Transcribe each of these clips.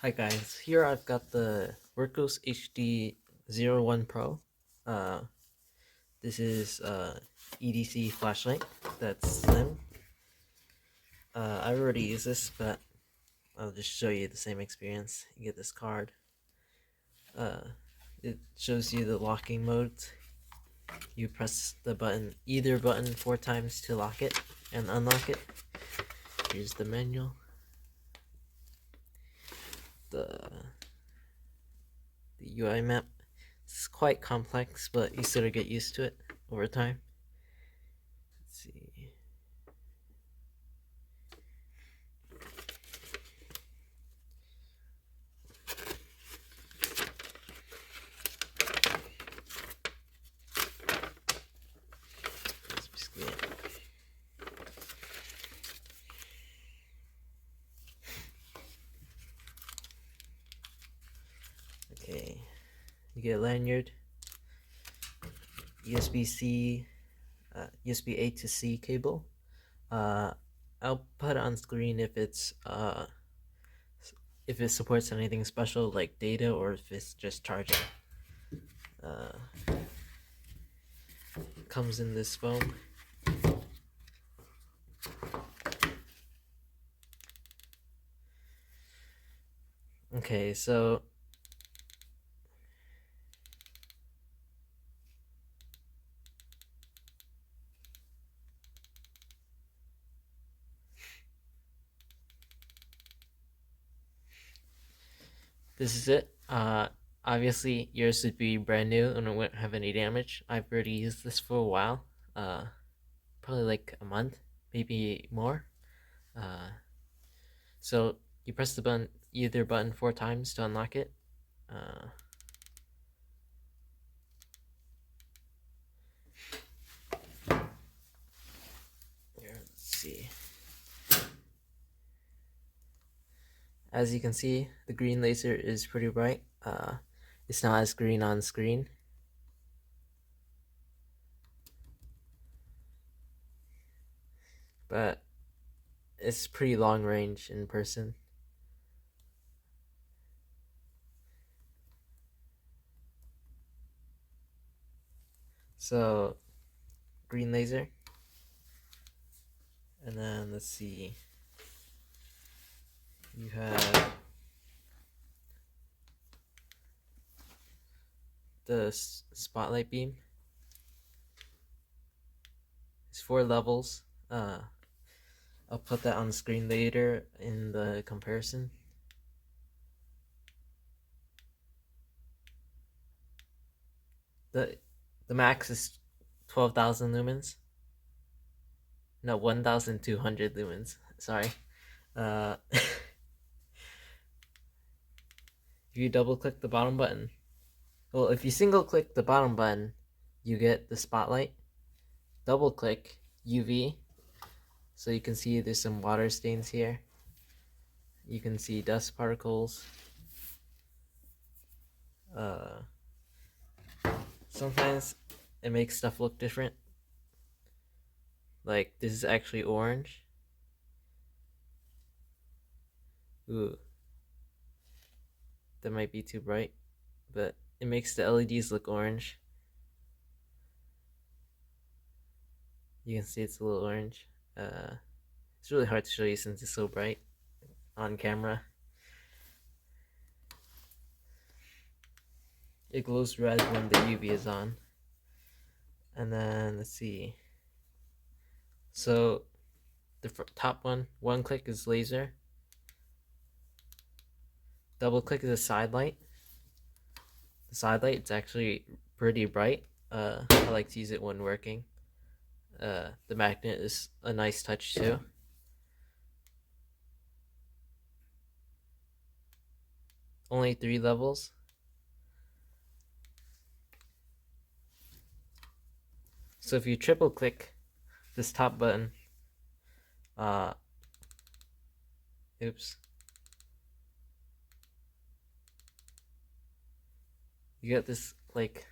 Hi guys, here I've got the Wurkkos HD01 Pro. Uh, this is EDC flashlight that's slim. I already use this, but I'll just show you the same experience. You get this card. Uh, it shows you the locking modes. You press the button, either button 4 times to lock it and unlock it. Here's the manual. The UI map. It's quite complex, but you sort of get used to it over time. Let's see. That's basically it. Okay, you get a lanyard, USB-C, USB A to C cable. I'll put it on screen if it supports anything special like data or if it's just charging. Comes in this foam. Okay, so this is it. Obviously yours would be brand new and it wouldn't have any damage. I've already used this for a while. Probably like a month, maybe more. So you press the button, either button 4 times to unlock it. Here, let's see. As you can see, the green laser is pretty bright. It's not as green on screen. But it's pretty long range in person. So, green laser. And then let's see. You have the spotlight beam. It's 4 levels. I'll put that on the screen later in the comparison. The max is 12,000 lumens. No, 1,200 lumens. Sorry. If you double click the bottom button, well, if you single click the bottom button, you get the spotlight. Double click UV, so you can see there's some water stains here. You can see dust particles. Sometimes it makes stuff look different. Like this is actually orange. Ooh, that might be too bright, but it makes the LEDs look orange. You can see it's a little orange. It's really hard to show you since it's so bright on camera. It glows red when the UV is on. And then let's see. So the top one click is laser. Double click is a side light. The side light, it's actually pretty bright. I like to use it when working. The magnet is a nice touch too. Only 3 levels. So if you triple click this top button, oops, you get this like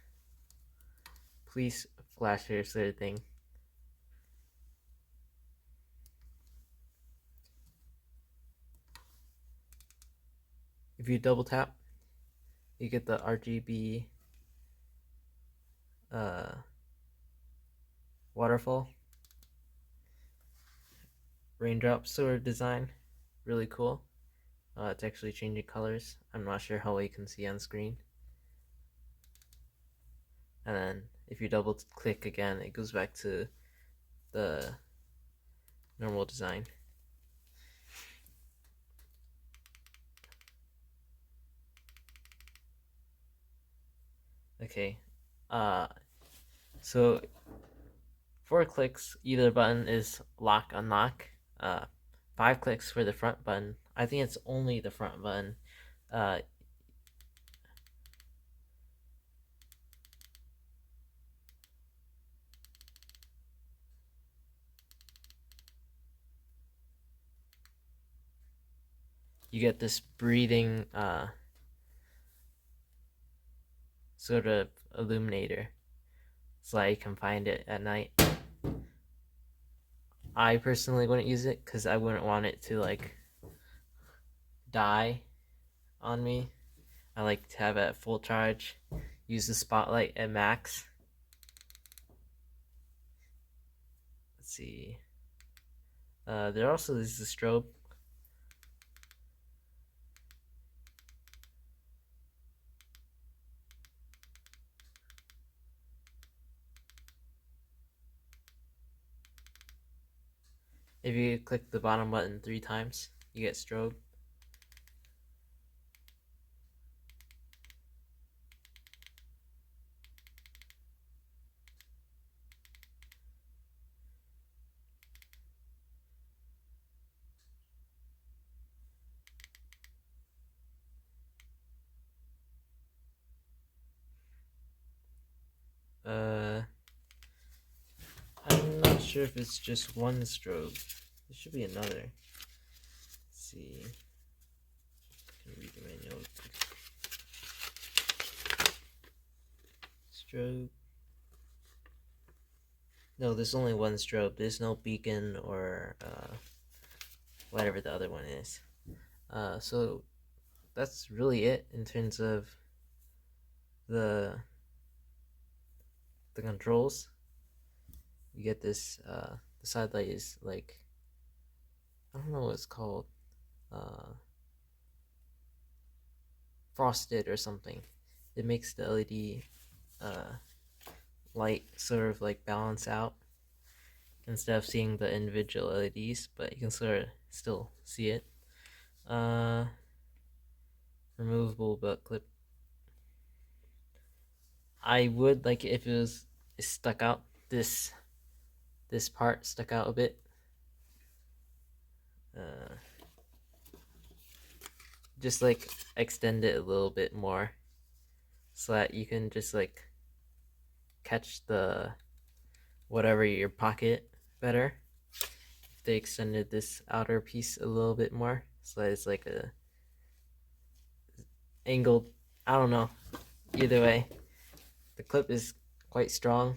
police flasher sort of thing. If you double tap, you get the RGB waterfall raindrop sort of design. Really cool. It's actually changing colors. I'm not sure how well you can see on screen. And then if you double click again, it goes back to the normal design. Okay, so 4 clicks, either button is lock unlock. 5 clicks for the front button. I think it's only the front button. Uh, you get this breathing sort of illuminator, so I can find it at night. I personally wouldn't use it because I wouldn't want it to like die on me. I like to have it at full charge. Use the spotlight at max. Let's see. There also is the strobe. If you click the bottom button 3 times, you get strobe. I'm not sure if it's just one strobe. There should be another. Let's see. I can read the manual. Strobe. No, there's only one strobe. There's no beacon or whatever the other one is. So that's really it in terms of the controls. You get this the side light is like, I don't know what it's called, frosted or something. It makes the LED light sort of like balance out instead of seeing the individual LEDs, but you can sort of still see it. Removable butt clip. I would like it if it was stuck out. This part stuck out a bit. Just like extend it a little bit more so that you can just like catch the whatever your pocket better. If they extended this outer piece a little bit more so that it's like a angled, I don't know. Either way, the clip is quite strong.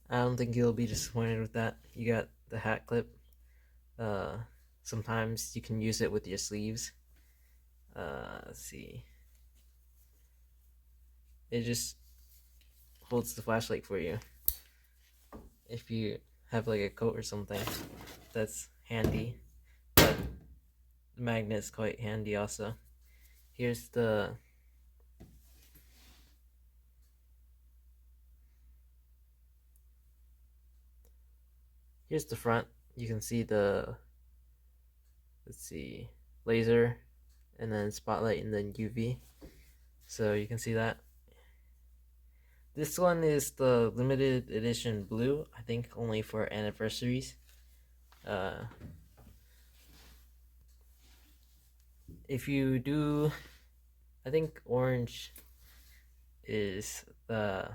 I don't think you'll be disappointed with that. You got the hat clip. Sometimes you can use it with your sleeves. Let's see. It just holds the flashlight for you. If you have like a coat or something, that's handy. But the magnet's quite handy also. Here's the front. You can see the, let's see, laser, and then spotlight, and then UV. So you can see that. This one is the limited edition blue, I think only for anniversaries. If you do, I think orange is the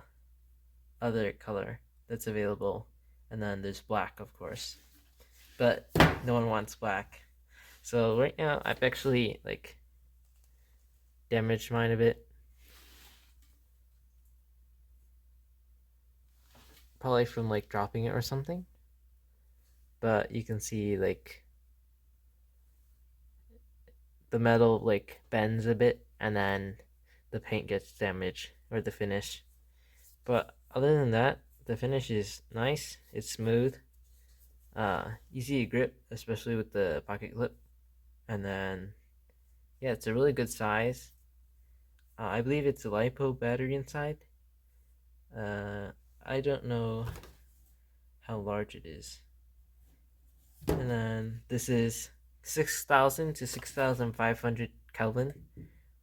other color that's available, and then there's black, of course, but no one wants black. So right now I've actually like damaged mine a bit, probably from like dropping it or something, but you can see like the metal like bends a bit and then the paint gets damaged, or the finish. But other than that, the finish is nice. It's smooth, easy to grip, especially with the pocket clip. And then, yeah, it's a really good size. I believe it's a LiPo battery inside. I don't know how large it is. And then this is 6,000 to 6,500 Kelvin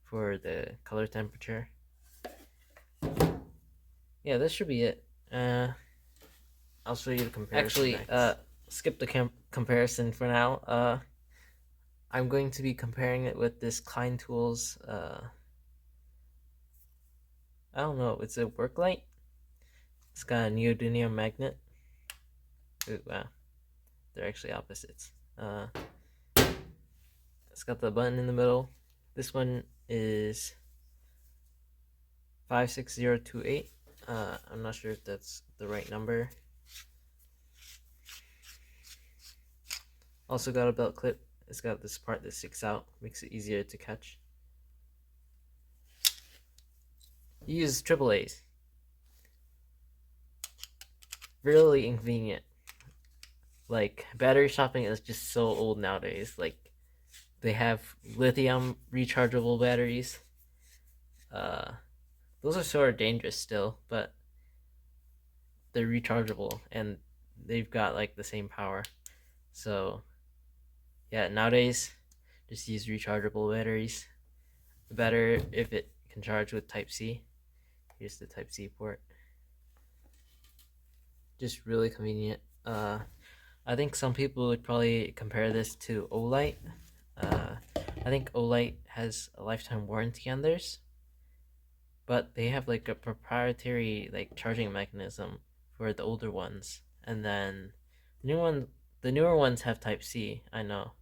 for the color temperature. Yeah, this should be it. I'll show you the comparison. Actually, next. Skip the comparison for now. I'm going to be comparing it with this Klein Tools. I don't know. It's a work light. It's got a neodymium magnet. Ooh, wow. They're actually opposites. It's got the button in the middle. This one is 56028. I'm not sure if that's the right number. Also got a belt clip. It's got this part that sticks out, makes it easier to catch. You use AAAs. Really inconvenient. Like, battery shopping is just so old nowadays. Like, they have lithium rechargeable batteries. Those are sort of dangerous still, but they're rechargeable and they've got like the same power. So yeah, nowadays just use rechargeable batteries. Better if it can charge with Type-C. Here's the Type-C port. Just really convenient. I think some people would probably compare this to Olight. I think Olight has a lifetime warranty on theirs, but they have like a proprietary like charging mechanism for the older ones, and then the newer ones have Type-C. I know,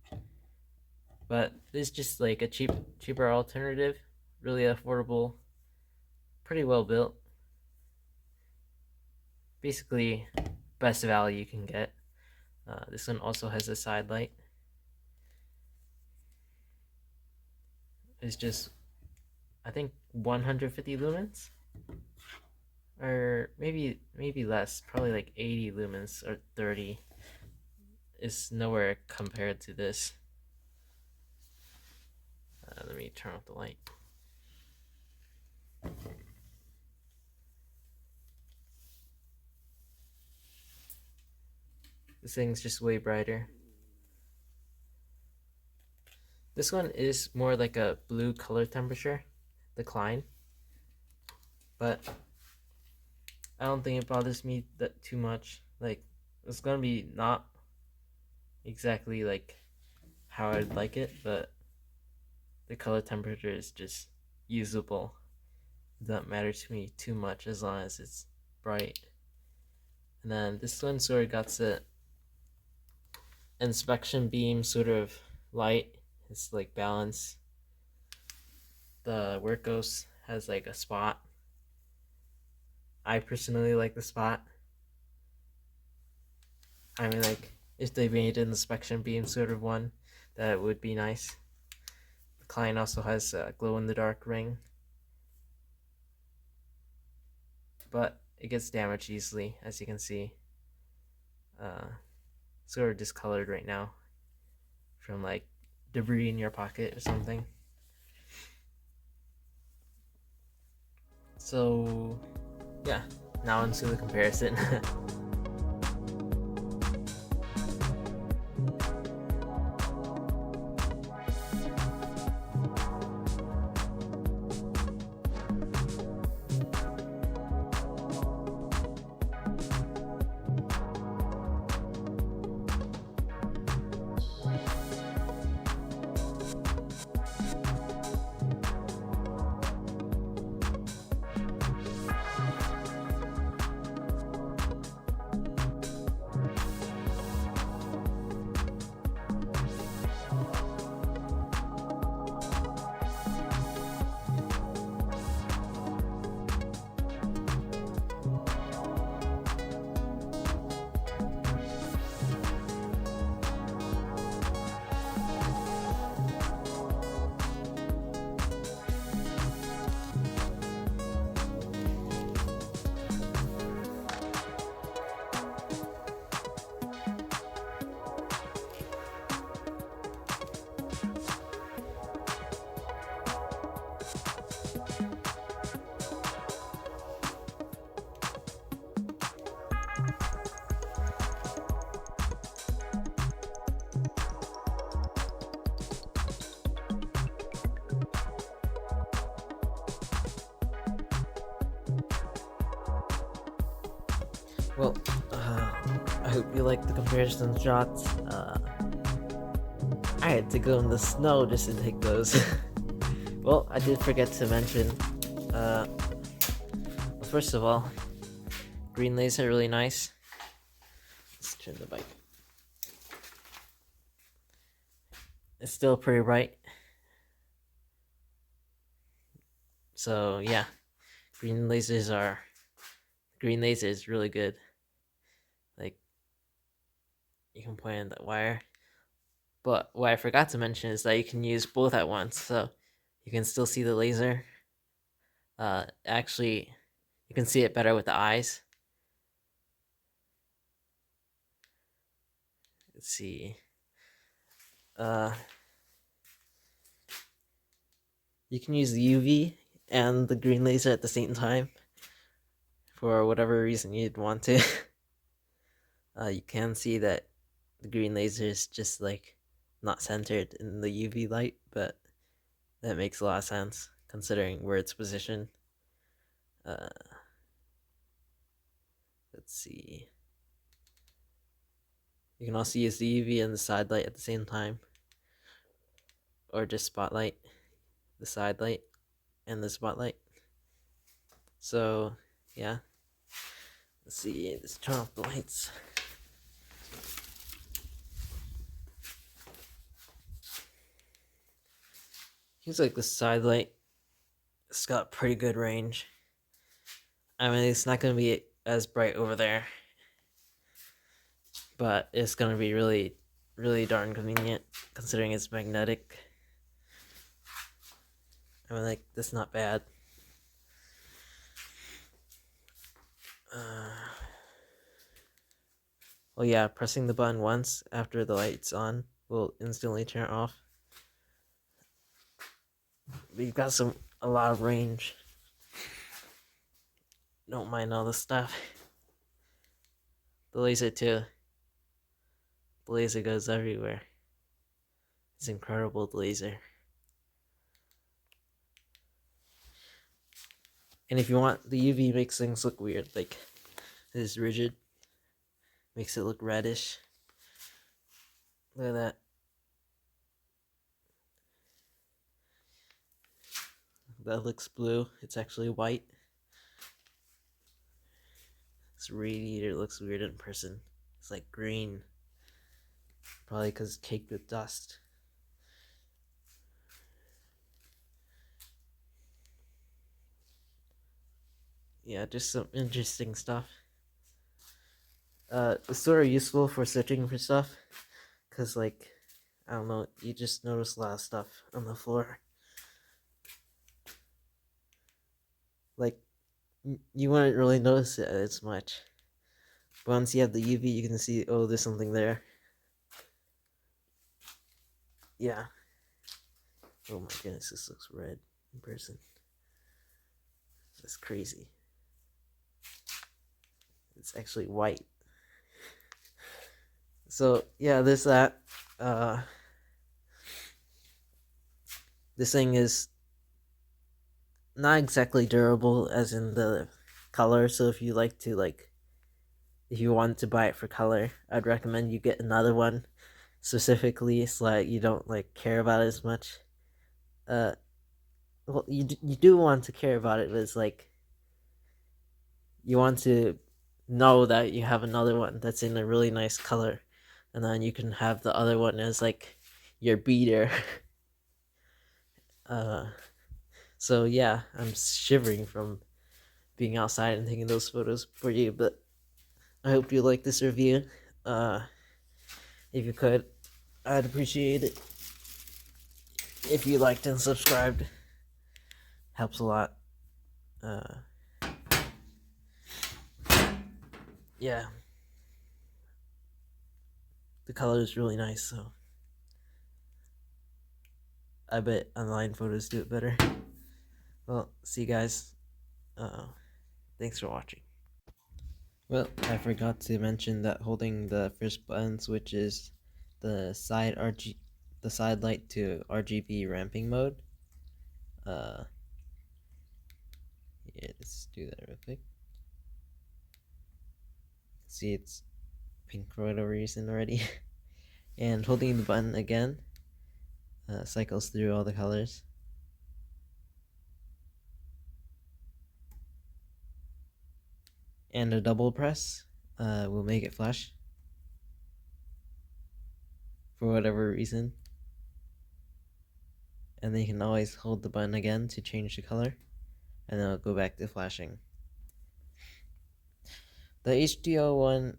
but it's just like a cheaper alternative, really affordable, pretty well built. Basically, best value you can get. This one also has a side light. It's just, I think 150 lumens, or maybe less, probably like 80 lumens or 30. Is nowhere compared to this. Let me turn off the light. This thing's just way brighter. This one is more like a blue color temperature, the Klein, but I don't think it bothers me that too much. Like, it's gonna be not exactly like how I'd like it, but the color temperature is just usable. It doesn't matter to me too much as long as it's bright. And then this one sort of got the inspection beam sort of light. It's like balanced. The Wurkkos has like a spot. I personally like the spot. I mean, like, if they made an inspection beam sort of one, that would be nice. The Klein also has a glow-in-the-dark ring, but it gets damaged easily, as you can see. Sort of discolored right now from like debris in your pocket or something. So yeah, now into the comparison. Well, I hope you like the comparison shots. I had to go in the snow just to take those. Well, I did forget to mention, first of all, green laser really nice. Let's turn the bike. It's still pretty bright. So yeah, green laser is really good. Like, you can point at that wire. But what I forgot to mention is that you can use both at once, so you can still see the laser. Actually, you can see it better with the eyes. Let's see. You can use the UV and the green laser at the same time for whatever reason you'd want to. You can see that the green laser is just like not centered in the UV light, but that makes a lot of sense considering where it's positioned. Let's see. You can also use the UV and the side light at the same time, or just spotlight, the side light, and the spotlight. So yeah, let's see. Let's turn off the lights. Seems like the side light, it's got pretty good range. I mean, it's not going to be as bright over there, but it's going to be really, really darn convenient considering it's magnetic. I mean, like, that's not bad. Well, yeah, pressing the button once after the light's on will instantly turn it off. But you've got a lot of range. Don't mind all this stuff. The laser too. The laser goes everywhere. It's incredible, the laser. And if you want, the UV makes things look weird. Like, it is rigid. Makes it look reddish. Look at that. That looks blue. It's actually white. This radiator looks weird in person. It's like green. Probably because it's caked with dust. Yeah, just some interesting stuff. It's sort of useful for searching for stuff. Because, like, I don't know, you just notice a lot of stuff on the floor. Like, you wouldn't really notice it as much. But once you have the UV, you can see, oh, there's something there. Yeah. Oh my goodness, this looks red in person. That's crazy. It's actually white. So, yeah, there's that. This thing is not exactly durable as in the color, so if you like to, like, if you want to buy it for color, I'd recommend you get another one specifically so that you don't, like, care about it as much. Well, you do want to care about it, but it's like, you want to know that you have another one that's in a really nice color, and then you can have the other one as, like, your beater. So yeah, I'm shivering from being outside and taking those photos for you, but I hope you like this review. If you could, I'd appreciate it if you liked and subscribed. Helps a lot. Yeah, the color is really nice, so I bet online photos do it better. Well, see you guys. Thanks for watching. Well, I forgot to mention that holding the first button switches the side light to RGB ramping mode. Yeah, let's do that real quick. see it's pink for whatever reason already. And holding the button again cycles through all the colors. And a double press will make it flash for whatever reason. And then you can always hold the button again to change the color, and then it'll go back to flashing. The HD01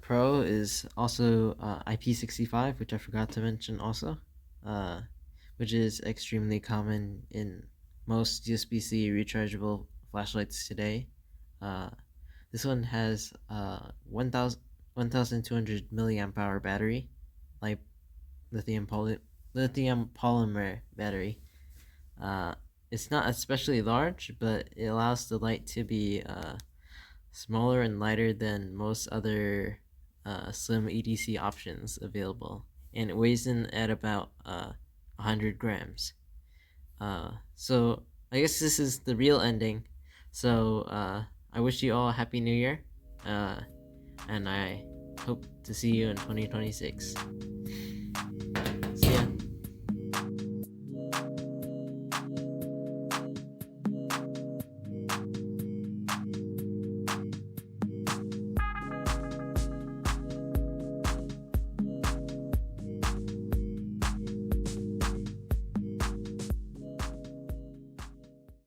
Pro is also IP65, which I forgot to mention also, which is extremely common in most USB-C rechargeable flashlights today. This one has 1200 milliamp hour battery, like lithium polymer battery. It's not especially large, but it allows the light to be smaller and lighter than most other slim EDC options available, and it weighs in at about 100 grams. So I guess this is the real ending. So I wish you all a happy new year, and I hope to see you in 2026.